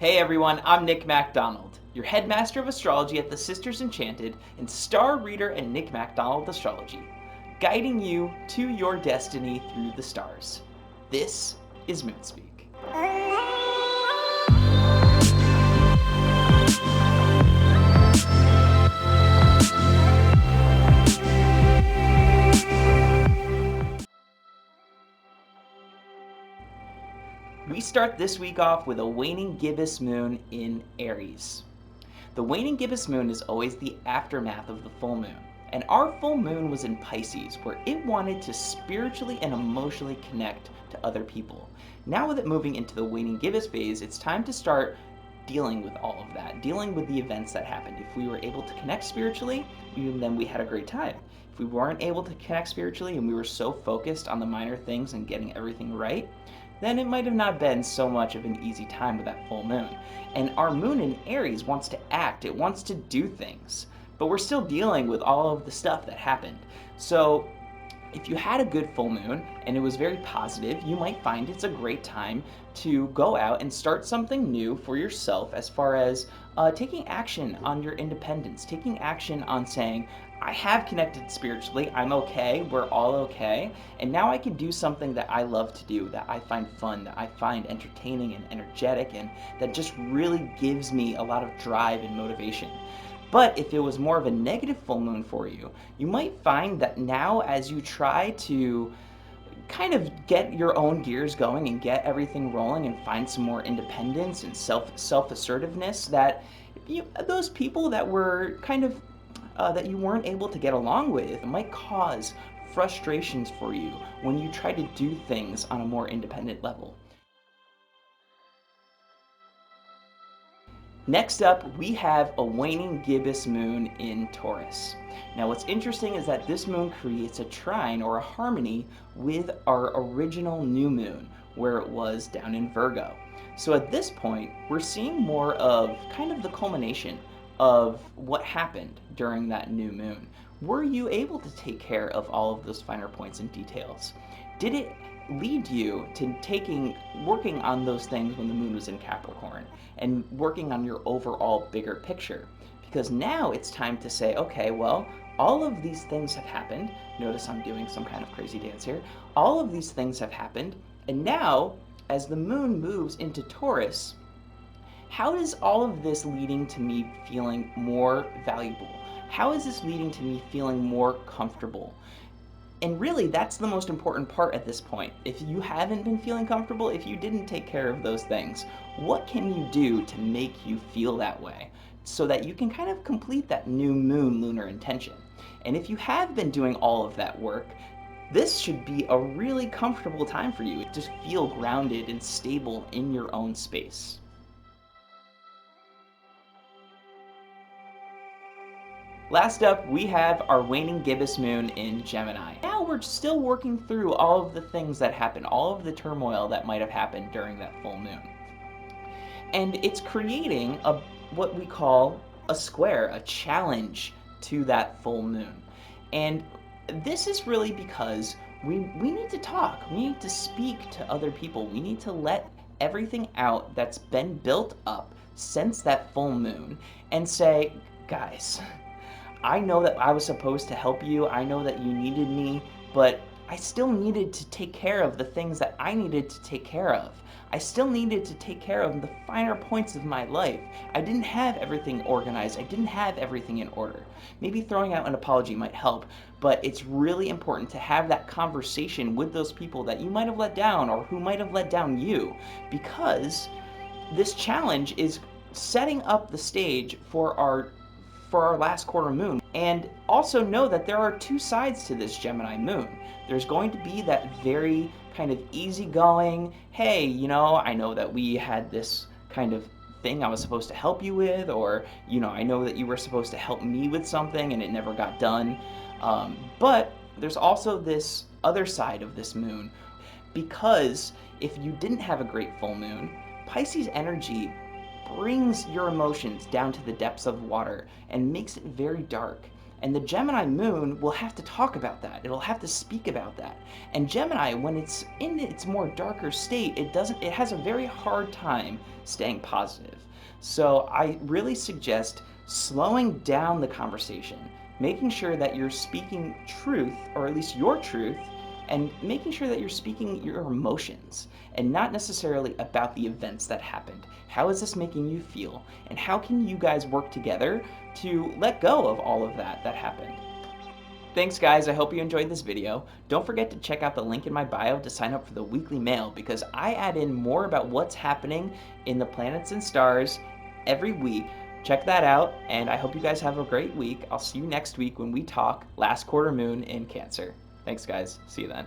Hey everyone, I'm Nick MacDonald, your headmaster of astrology at the Sisters Enchanted and star reader at Nick MacDonald Astrology, guiding you to your destiny through the stars. This is Moonspeak. We start this week off with a waning gibbous moon in Aries. The waning gibbous moon is always the aftermath of the full moon, and our full moon was in Pisces, where it wanted to spiritually and emotionally connect to other people. Now with it moving into the waning gibbous phase, it's time to start dealing with all of that, dealing with the events that happened. If we were able to connect spiritually, then we had a great time. If we weren't able to connect spiritually and we were so focused on the minor things and getting everything right, then it might have not been so much of an easy time with that full moon. And our moon in Aries wants to act, it wants to do things, but we're still dealing with all of the stuff that happened. So if you had a good full moon and it was very positive, you might find it's a great time to go out and start something new for yourself as far as taking action on your independence, taking action on saying, I have connected spiritually, I'm okay, we're all okay, and now I can do something that I love to do, that I find fun, that I find entertaining and energetic, and that just really gives me a lot of drive and motivation. But if it was more of a negative full moon for you, you might find that now as you try to kind of get your own gears going and get everything rolling and find some more independence and self-assertiveness, that those people that were kind of that you weren't able to get along with, it might cause frustrations for you when you try to do things on a more independent level. Next up, we have a waning gibbous moon in Taurus. Now what's interesting is that this moon creates a trine or a harmony with our original new moon, where it was down in Virgo. So at this point, we're seeing more of kind of the culmination of what happened during that new moon. Were you able to take care of all of those finer points and details? Did it lead you to working on those things when the moon was in Capricorn and working on your overall bigger picture? Because now it's time to say, okay, well, all of these things have happened. Notice I'm doing some kind of crazy dance here. All of these things have happened, and now as the moon moves into Taurus, how is all of this leading to me feeling more valuable? How is this leading to me feeling more comfortable? And really, that's the most important part at this point. If you haven't been feeling comfortable, if you didn't take care of those things, what can you do to make you feel that way so that you can kind of complete that new moon lunar intention? And if you have been doing all of that work, this should be a really comfortable time for you. Just feel grounded and stable in your own space. Last up, we have our waning gibbous moon in Gemini. Now we're still working through all of the things that happened, all of the turmoil that might have happened during that full moon. And it's creating what we call a square, a challenge to that full moon. And this is really because we need to talk, we need to speak to other people, we need to let everything out that's been built up since that full moon and say, guys, I know that I was supposed to help you, I know that you needed me, but I still needed to take care of the things that I needed to take care of. I still needed to take care of the finer points of my life. I didn't have everything organized, I didn't have everything in order. Maybe throwing out an apology might help, but it's really important to have that conversation with those people that you might have let down or who might have let down you, because this challenge is setting up the stage for our last quarter moon. And also know that there are two sides to this Gemini moon. There's going to be that very kind of easygoing, hey, I know that we had this kind of thing I was supposed to help you with, or, I know that you were supposed to help me with something and it never got done. But there's also this other side of this moon, because if you didn't have a great full moon, Pisces energy brings your emotions down to the depths of water and makes it very dark. And the Gemini moon will have to talk about that. It'll have to speak about that. And Gemini, when it's in its more darker state, it has a very hard time staying positive. So I really suggest slowing down the conversation, making sure that you're speaking truth, or at least your truth, and making sure that you're speaking your emotions and not necessarily about the events that happened. How is this making you feel? And how can you guys work together to let go of all of that happened? Thanks guys, I hope you enjoyed this video. Don't forget to check out the link in my bio to sign up for the weekly mail, because I add in more about what's happening in the planets and stars every week. Check that out, and I hope you guys have a great week. I'll see you next week when we talk last quarter moon in Cancer. Thanks guys, see you then.